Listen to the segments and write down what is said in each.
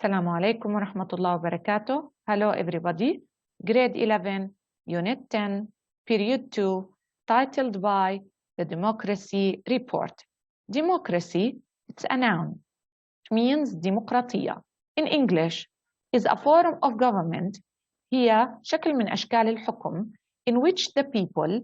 السلام عليكم ورحمة الله وبركاته. Hello everybody. Grade 11, Unit 10, Period 2, titled by The Democracy Report. Democracy, it's a noun. It means ديمقراطية. In English, is a form of government. هي شكل من أشكال الحكم in which the people,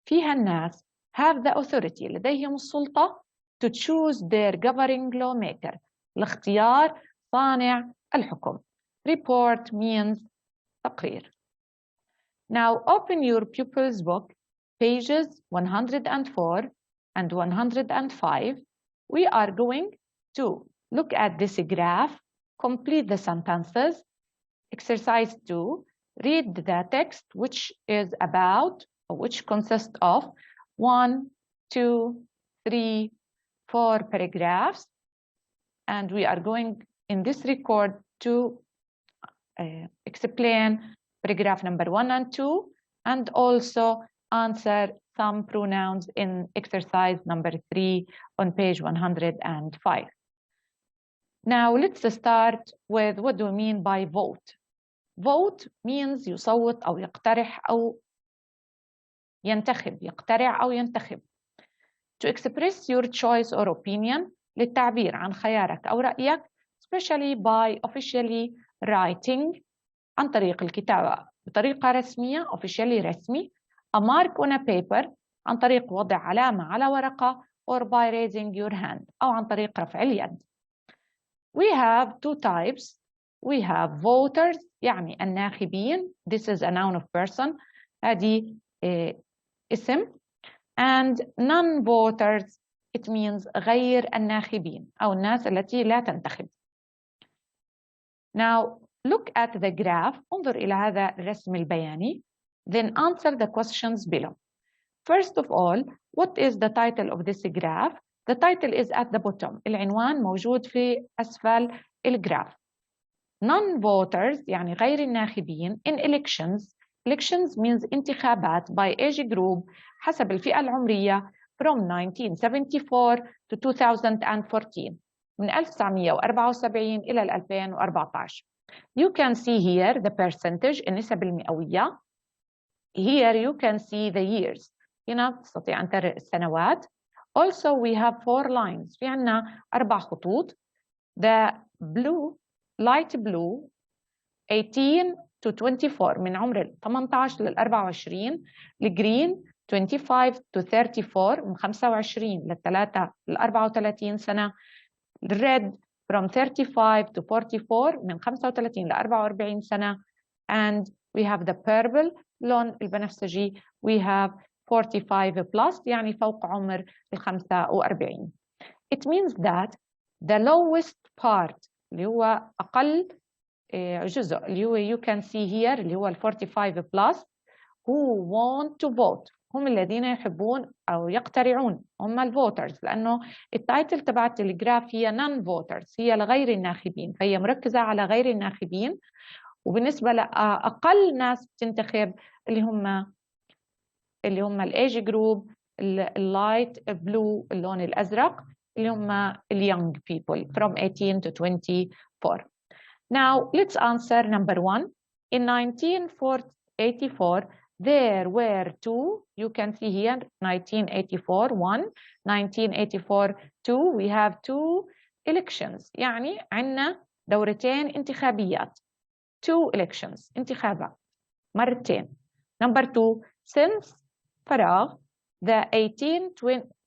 فيها الناس, have the authority, لديهم السلطة to choose their governing lawmaker, لاختيار صانع الحكم. Report means تقرير. Now open your pupil's book, pages 104 and 105. We are going to look at this graph, complete the sentences. Exercise 2, read the text which consists of 1, 2, 3, 4 paragraphs. And we are going in this record to explain paragraph number 1 and 2, and also answer some pronouns in exercise number 3 on page 105. Now let's start with what do we mean by vote. Vote means يصوت أو يقترح أو ينتخب، يقترع أو ينتخب. To express your choice or opinion، للتعبير عن خيارك أو رأيك، especially by officially writing، عن طريق الكتابة بطريقة رسمية، officially رسمي. A mark on a paper، عن طريق وضع علامة على ورقة، or by raising your hand، أو عن طريق رفع اليد. We have two types. We have voters، يعني الناخبين. This is a noun of person، هذه اسم. And non-voters، it means غير الناخبين أو الناس التي لا تنتخب. Now look at the graph، انظر إلى هذا الرسم البياني. Then answer the questions below. First of all, what is the title of this graph? The title is at the bottom. العنوان موجود في أسفل الجراف. Non-voters يعني غير الناخبين in elections. Elections means انتخابات by age group حسب الفئة العمرية from 1974 to 2014 من 1974 إلى 2014. You can see here the percentage النسب المئوية. Here you can see the years. هنا تستطيع أن ترى السنوات. Also we have 4 lines. في عنا 4 خطوط. The blue, light blue 18 to 24 من عمر 18 لل 24. الجرين 25 to 34 من 25 ل 34 سنة. الريد from 35 to 44 من 35 ل 44 سنة. And we have the purple لون البنفسجي. We have 45 plus يعني فوق عمر ال 45. It means that the lowest part اللي هو أقل جزء اللي هو you can see here اللي هو ال 45 plus who want to vote، هم الذين يحبون أو يقترعون، هم الفوترز، لأنه التايتل تبعت الجراف هي non-voters، هي لغير الناخبين، فهي مركزة على غير الناخبين. وبالنسبة لأقل ناس بتنتخب اللي هم الage جروب اللايت بلو اللون الأزرق اللي هم young people from 18 to 24. Now let's answer number 1. In 1984 there were 2, you can see here 1984 1, 1984 2, we have 2 elections، يعني عندنا دورتين انتخابيات. 2 elections انتخابات مرتين. Number 2 since فراغ the 18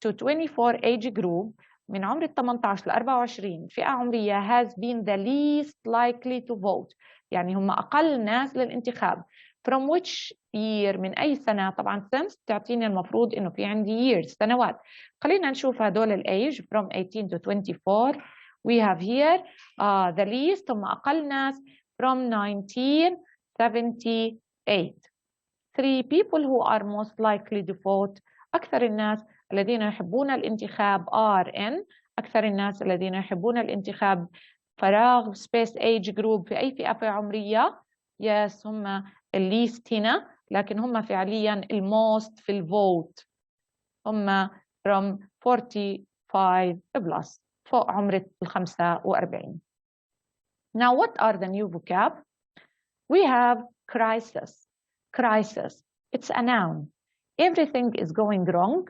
to 24 age group من عمر 18 ل 24 فئة عمرية has been the least likely to vote، يعني هم أقل ناس للانتخاب. From which year، من أي سنة؟ طبعا since تعطيني المفروض إنه في عندي years سنوات. خلينا نشوف هدول الage from 18 to 24. We have here the least هم أقل ناس from 1978. 3 people who are most likely to vote، أكثر الناس الذين يحبون الانتخاب RN، أكثر الناس الذين يحبون الانتخاب فراغ space age group في أي فئة عمرية. yes هم least هنا، لكن هم فعليا most في الفوت، هم from 45 plus فوق عمر 45. Now, what are the new vocab? We have crisis. Crisis. It's a noun. Everything is going wrong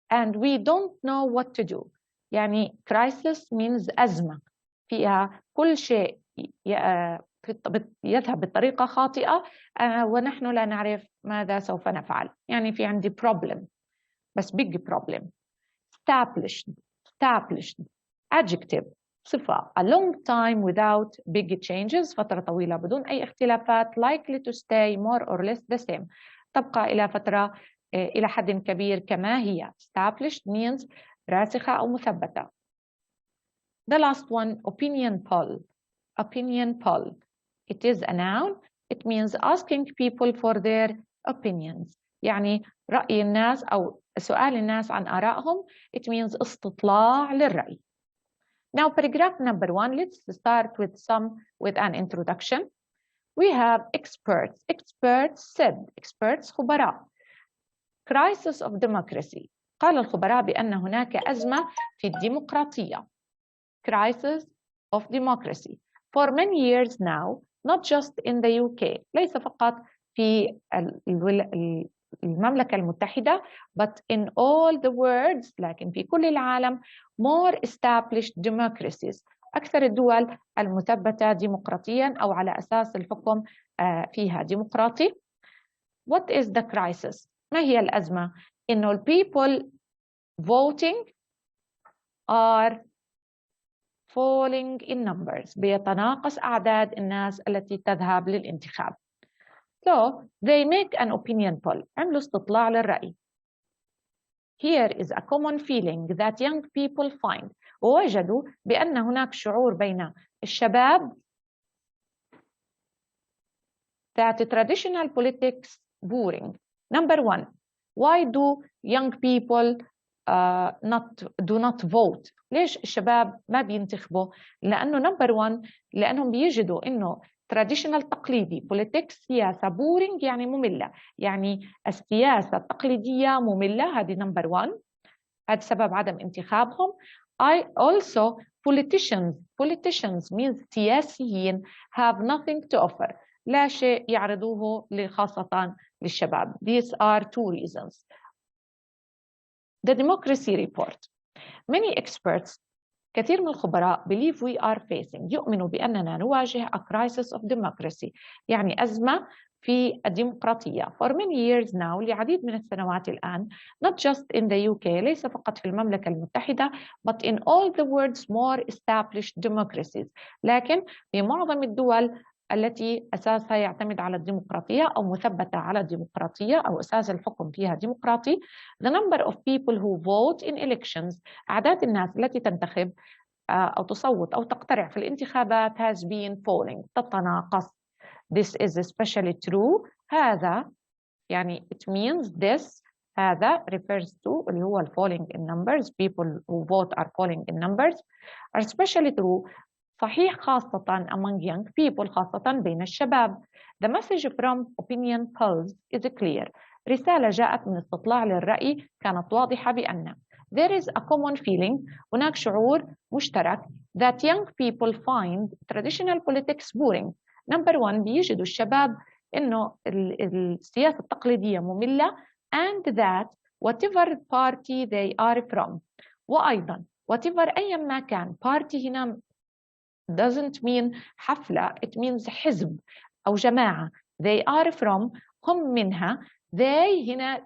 and we don't know what to do. يعني crisis means أزمة فيها كل شيء يذهب بطريقة خاطئة ونحن لا نعرف ماذا سوف نفعل. يعني في عندي problem بس big problem. Established. Adjective. صفة. A long time without big changes. فترة طويلة بدون أي اختلافات. Likely to stay more or less the same. تبقى إلى فترة إلى حد كبير كما هي. Established means راسخة أو مثبتة. The last one, opinion poll. Opinion poll. It is a noun. It means asking people for their opinions. يعني رأي الناس أو سؤال الناس عن آرائهم. It means استطلاع للرأي. Now, paragraph number 1, let's start with an introduction. We have experts. Experts said. Experts خبراء. Crisis of democracy. قال الخبراء بأن هناك أزمة في الديمقراطية. Crisis of democracy. For many years now, not just in the UK. ليس فقط في المملكة المتحدة, but in all the world, لكن في كل العالم, more established democracies. أكثر الدول المثبتة ديمقراطيا أو على أساس الحكم فيها ديمقراطي. What is the crisis? ما هي الأزمة؟ إنه people voting are falling in numbers. بيتناقص أعداد الناس التي تذهب للانتخاب. So they make an opinion poll. عملوا استطلاع للرأي. Here is a common feeling that young people find. ووجدوا بأن هناك شعور بين الشباب that traditional politics boring. Number 1, why do young people do not vote? ليش الشباب ما بينتخبوا؟ لأنه number 1 لأنهم بيجدوا إنه traditional تقليدي politics سياسة boring يعني مملة. يعني السياسة التقليدية مملة. هذه number 1. هذا سبب عدم انتخابهم. I also politicians means سياسيين have nothing to offer. لا شيء يعرضوه خاصة للشباب. These are 2 reasons. The democracy report. Many experts, كثير من الخبراء believe we are facing. يؤمنوا بأننا نواجه a crisis of democracy. يعني أزمة في الديمقراطية. For many years now, لعديد من السنوات الآن, not just in the UK, ليس فقط في المملكة المتحدة, but in all the world's more established democracies. لكن في معظم الدول التي أساسها يعتمد على الديمقراطية أو مثبتة على الديمقراطية أو أساس الحكم فيها ديمقراطي. The number of people who vote in elections. أعداد الناس التي تنتخب أو تصوت أو تقترع في الانتخابات has been falling. تتناقص. This is especially true. هذا يعني it means this. هذا refers to اللي هو falling in numbers. People who vote are falling in numbers are especially true. صحيح خاصة among young people. خاصة بين الشباب. The message from opinion polls is clear. رسالة جاءت من استطلاع للرأي كانت واضحة بأن there is a common feeling. هناك شعور مشترك that young people find traditional politics boring. Number 1 بيجدوا الشباب إنه السياسة التقليدية مملة and that whatever party they are from. وأيضا whatever أي ما كان party هنا doesn't mean حفلة. It means حزب أو جماعة. They are from هم منها. They هنا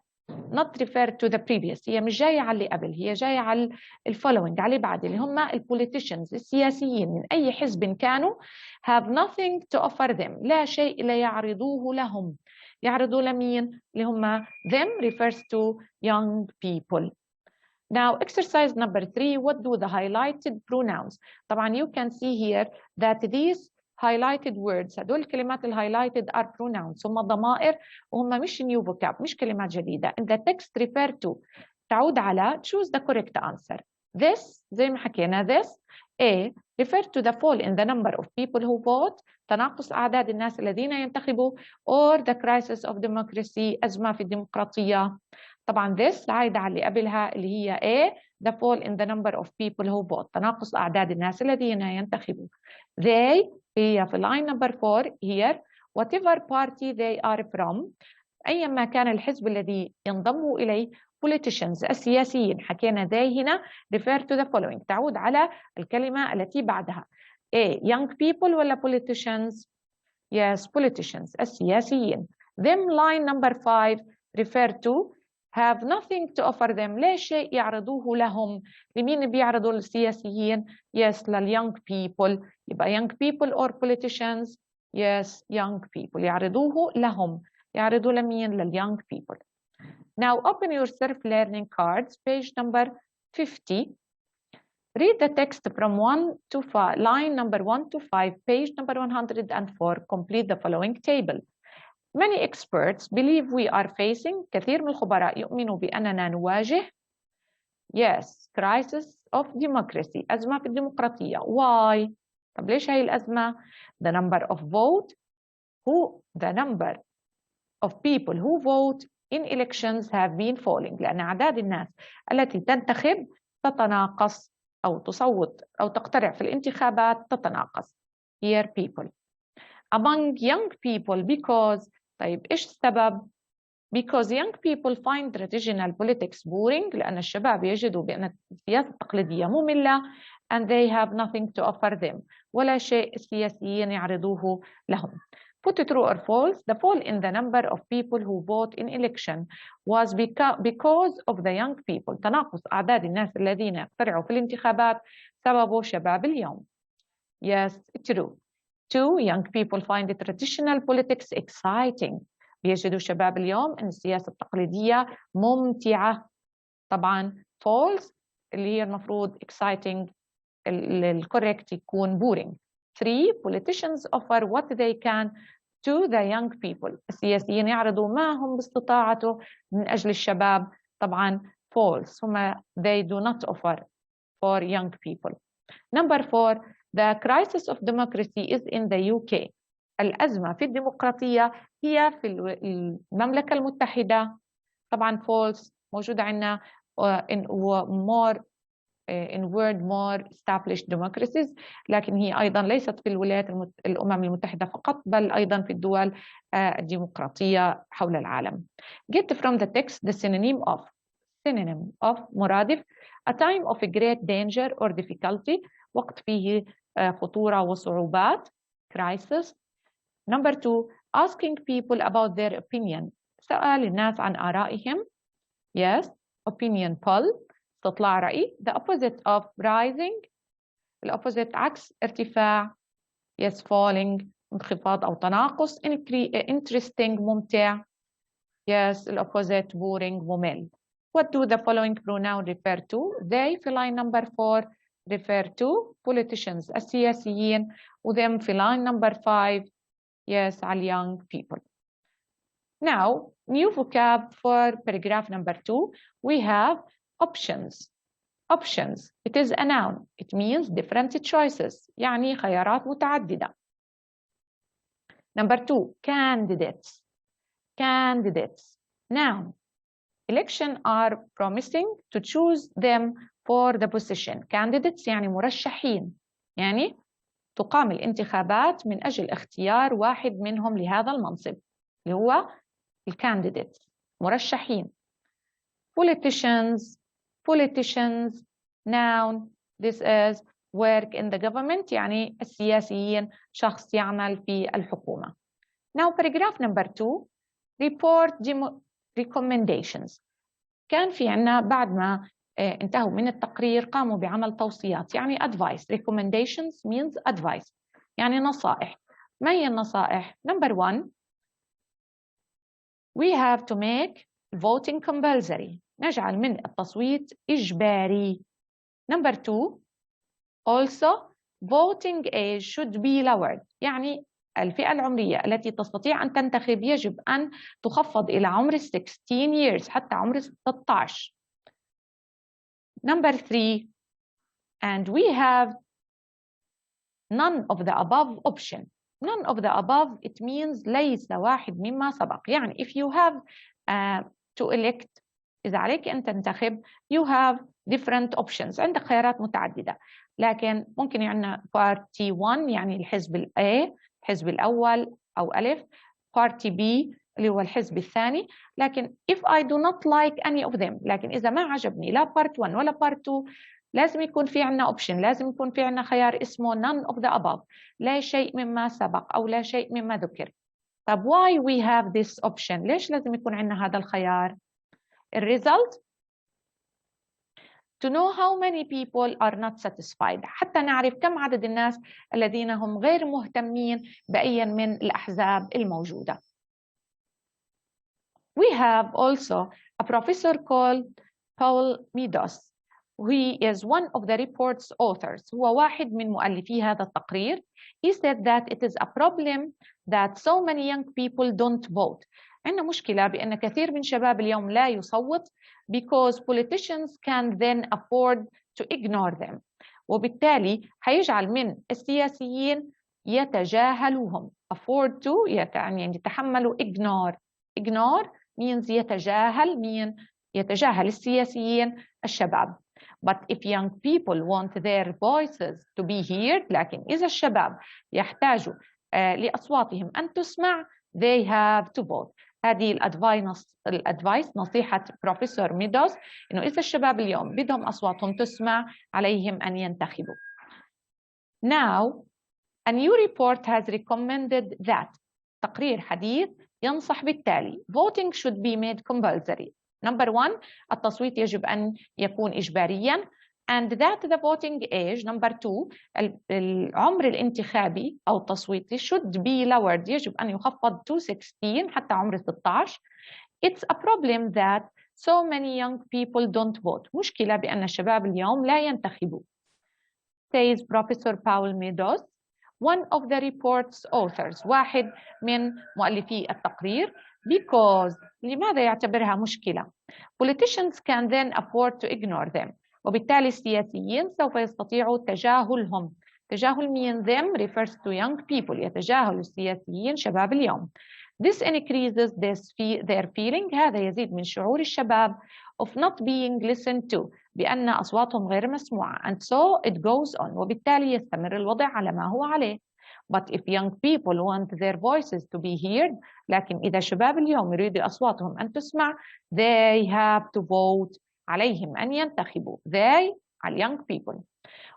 not refer to the previous. هي مش جاية على اللي قبل. هي جاية على following على بعد اللي هم politicians السياسيين من أي حزب كانوا. Have nothing to offer them. لا شيء لا يعرضوه لهم. يعرضوا لمين؟ اللي هم them refers to young people. Now, exercise number 3, what do the highlighted pronouns? طبعا you can see here that these highlighted words, هدول الكلمات highlighted are pronouns. هم ضمائر وهم مش new vocab, مش كلمات جديدة. In the text refer to, تعود على, choose the correct answer. This, زي ما حكينا, this, A, refer to the fall in the number of people who vote, تناقص أعداد الناس الذين ينتخبوا, or the crisis of democracy, أزمة في الديمقراطية. طبعا this عايدة على اللي قبلها اللي هي A the fall in the number of people who vote. تناقص أعداد الناس الذين ينتخبون. They هي في line number 4 here whatever party they are from. أيما كان الحزب الذي ينضموا إليه politicians السياسيين. حكينا they هنا refer to the following تعود على الكلمة التي بعدها. A young people ولا politicians؟ Yes, politicians السياسيين. Them line number 5 refer to have nothing to offer them. لا شيء يعرضوه لهم. لمين بيعرضوا السياسيين؟ Yes, لل young people. يبقى young people or politicians؟ Yes, young people. يعرضوه لهم. يعرضوا لمين؟ لل young people. Now open your self-learning cards, page number 50. Read the text from 1 to 5, line number 1 to 5, page number 104. Complete the following table. Many experts believe we are facing. كثير من الخبراء يؤمنوا بأننا نواجه. Yes, crisis of democracy. أزمة في الديمقراطية. Why? طب ليش هاي الأزمة؟ The number of people who vote in elections have been falling. لأن أعداد الناس التي تنتخب تتناقص أو تصوت أو تقترع في الانتخابات تتناقص. Here people. Among young people because. طيب إيش السبب؟ Because young people find traditional politics boring. لأن الشباب يجدوا بأن السياسة التقليدية مملة and they have nothing to offer them. ولا شيء السياسيين يعرضوه لهم. Put true or false. The fall in the number of people who vote in election was because of the young people. تناقص أعداد الناس الذين يقترعوا في الانتخابات سببه شباب اليوم. Yes, true. 2. Young people find traditional politics exciting. بيجدوا شباب اليوم أن السياسة التقليدية ممتعة. طبعا false اللي هي المفروض exciting الcorrect يكون boring. 3. Politicians offer what they can to the young people. السياسيين يعرضوا ما هم باستطاعته من أجل الشباب. طبعا false. هم they do not offer for young people. Number 4. The crisis of democracy is in the UK. الأزمة في الديمقراطية هي في المملكة المتحدة. طبعا false موجودة عندنا in word more established democracies. لكن هي أيضا ليست في الولايات الأمم المتحدة فقط بل أيضا في الدول الديمقراطية حول العالم. Get from the text the synonym of مرادف. A time of great danger or difficulty. وقت فيه خطورة وصعوبات. Crisis. Number 2. Asking people about their opinion. سؤال الناس عن آرائهم. Yes. Opinion poll. استطلاع رأي. The opposite of rising. الopposite عكس ارتفاع. Yes. Falling. انخفاض أو تناقص. Interesting ممتع. Yes. الopposite boring ممل. What do the following pronoun refer to? They في line number 4 refer to politicians السياسيين. وthem في line number 5 yes على young people. Now new vocab for paragraph number 2. We have options. Options. It is a noun. It means different choices. يعني خيارات متعددة. Number 2. Candidates. Candidates. Noun. Election are promising to choose them for the position. Candidates يعني مرشحين. يعني تقام الانتخابات من أجل اختيار واحد منهم لهذا المنصب اللي هو الكانديديت مرشحين. Politicians. Noun. This is work in the government يعني السياسيين شخص يعمل في الحكومة. Now paragraph number 2. Report recommendations. كان في عنا بعد ما انتهوا من التقرير قاموا بعمل توصيات يعني advice. Recommendations means advice يعني نصائح. ما هي النصائح؟ Number 1. We have to make voting compulsory. نجعل من التصويت إجباري. Number 2. Also voting age should be lowered. يعني الفئة العمرية التي تستطيع أن تنتخب يجب أن تخفض إلى عمر 16 years حتى عمر 16. Number 3. And we have none of the above option. None of the above it means ليس واحد مما سبق. يعني if you have to elect إذا عليك أن تنتخب you have different options، عندك خيارات متعددة، لكن ممكن عندنا party 1 يعني الحزب A، الحزب الأول أو ألف، party B اللي هو الحزب الثاني. لكن if I do not like any of them، لكن إذا ما عجبني لا part 1 ولا part 2، لازم يكون في عنا option، لازم يكون في عنا خيار اسمه none of the above، لا شيء مما سبق أو لا شيء مما ذكر. طب why we have this option؟ ليش لازم يكون عنا هذا الخيار؟ الريزلت to know how many people are not satisfied، حتى نعرف كم عدد الناس الذين هم غير مهتمين بأي من الأحزاب الموجودة. We have also a professor called Paul Meadows. He is one of the report's authors. هو واحد من مؤلفي هذا التقرير. He said that it is a problem that so many young people don't vote. عندنا مشكلة بأن كثير من شباب اليوم لا يصوت because politicians can then afford to ignore them. وبالتالي هيجعل من السياسيين يتجاهلوهم. afford to يعني يتحملوا ignore means يتجاهل، مين يتجاهل السياسيين الشباب. But if young people want their voices to be heard، لكن إذا الشباب يحتاجوا لأصواتهم أن تسمع they have to vote. هذه الأدفايس نصيحة بروفيسور ميدوز، إنه إذا الشباب اليوم بدهم أصواتهم تسمع عليهم أن ينتخبوا. Now a new report has recommended that، تقرير حديث ينصح بالتالي voting should be made compulsory. Number 1 التصويت يجب أن يكون إجباريا and that the voting age. Number 2 العمر الانتخابي أو التصويتي should be lowered، يجب أن يخفض to 16 حتى عمر 16. It's a problem that so many young people don't vote. مشكلة بأن الشباب اليوم لا ينتخبوا. Says Professor Paul Meadows, one of the report's authors، واحد من مؤلفي التقرير. Because لماذا يعتبرها مشكلة؟ Politicians can then afford to ignore them. وبالتالي السياسيين سوف يستطيعوا تجاهلهم. تجاهل مين؟ them refers to young people، يتجاهل السياسيين شباب اليوم. This increases their feeling، هذا يزيد من شعور الشباب of not being listened to، بأن أصواتهم غير مسموعة. And so it goes on، وبالتالي يستمر الوضع على ما هو عليه. But if young people want their voices to be heard، لكن إذا شباب اليوم يريدوا أصواتهم أن تسمع they have to vote، عليهم أن ينتخبوا. They are young people.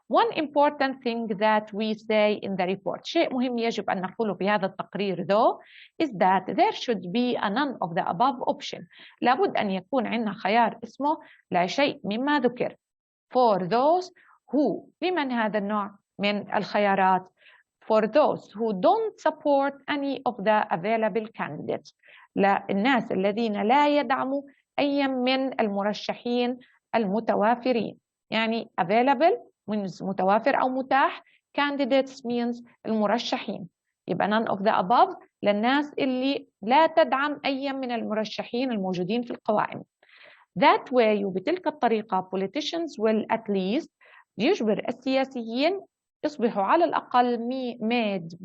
One important thing that we say in the report، شيء مهم يجب أن نقوله في هذا التقرير though is that there should be a none of the above option. لابد أن يكون عندنا خيار اسمه لا شيء مما ذكر. For those who، لمن هذا النوع من الخيارات؟ For those who don't support any of the available candidates، للناس الذين لا يدعموا أي من المرشحين المتوافرين. يعني available means متوافر أو متاح، candidates means المرشحين. يبقى none of the above للناس اللي لا تدعم أي من المرشحين الموجودين في القوائم. That way، وبتلك الطريقة politicians will at least، يجبر السياسيين يصبحوا على الأقل made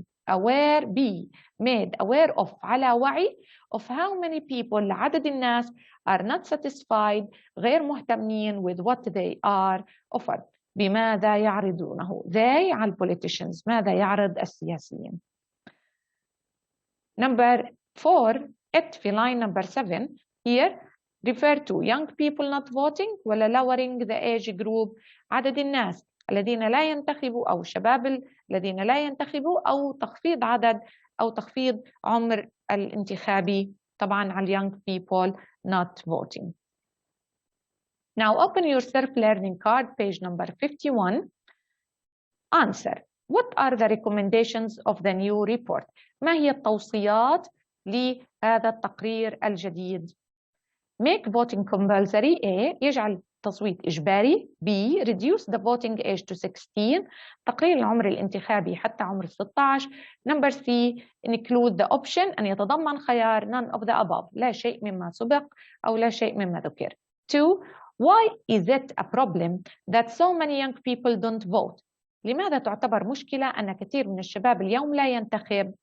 aware of، على وعي of how many people، عدد الناس are not satisfied، غير مهتمين with what they are offered، بماذا يعرضونه. they على politicians، ماذا يعرض السياسيين. Number 4 في line number 7 here refer to young people not voting ولا lowering the age group، عدد الناس الذين لا ينتخبوا أو الشباب الذين لا ينتخبوا، أو تخفيض عدد أو تخفيض عمر الانتخابي طبعا على young people not voting. Now open your self-learning card page number 51. Answer. What are the recommendations of the new report؟ ما هي التوصيات لهذا التقرير الجديد؟ Make voting compulsory. A. يجعل التصويت إجباري. B. Reduce the voting age to 16. تقليل العمر الانتخابي حتى عمر 16. Number C. Include the option، أن يتضمن خيار none of the above، لا شيء مما سبق أو لا شيء مما ذكر. 2. Why is it a problem that so many young people don't vote؟ لماذا تعتبر مشكلة أن كثير من الشباب اليوم لا ينتخب؟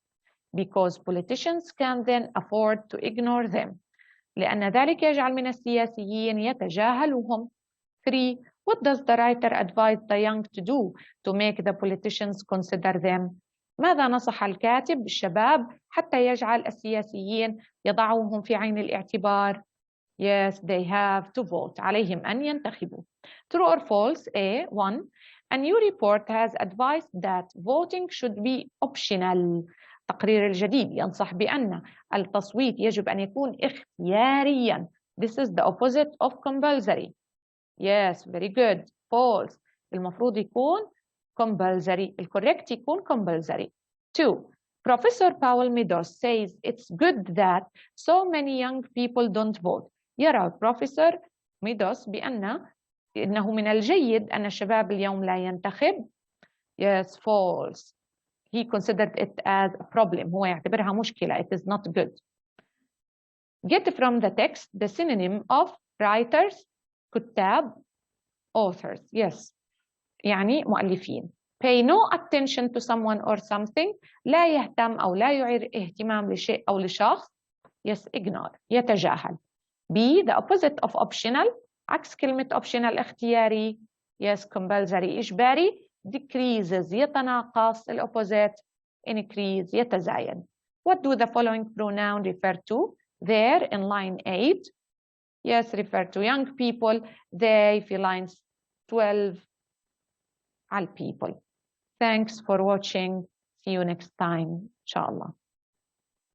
Because politicians can then afford to ignore them، لأن ذلك يجعل من السياسيين يتجاهلوهم. 3. What does the writer advise the young to do to make the politicians consider them? ماذا نصح الكاتب الشباب حتى يجعل السياسيين يضعوهم في عين الاعتبار؟ Yes, they have to vote. عليهم أن ينتخبوا. True or false? A. 1. A new report has advised that voting should be optional. التقرير الجديد ينصح بأن التصويت يجب أن يكون اختياريا. This is the opposite of compulsory. Yes, very good. False. المفروض يكون compulsory. الcorrect يكون compulsory. 2. Professor Paul Meadows says it's good that so many young people don't vote. يرى بروفيسور ميدوس إنه من الجيد أن الشباب اليوم لا ينتخب. Yes, false. He considered it as a problem. هو يعتبرها مشكلة. It is not good. Get from the text the synonym of writers, كتاب, authors. Yes. يعني مؤلفين. Pay no attention to someone or something. لا يهتم أو لا يعير اهتمام لشيء أو لشخص. Yes, ignore. يتجاهل. B. The opposite of optional. عكس كلمة optional اختياري. Yes, compulsory إجباري. Decreases يتناقص. الopposite increase يتزايد. What do the following pronoun refer to? There in line 8. Yes, refer to young people. They في lines 12 على people. Thanks for watching. See you next time. إن شاء الله.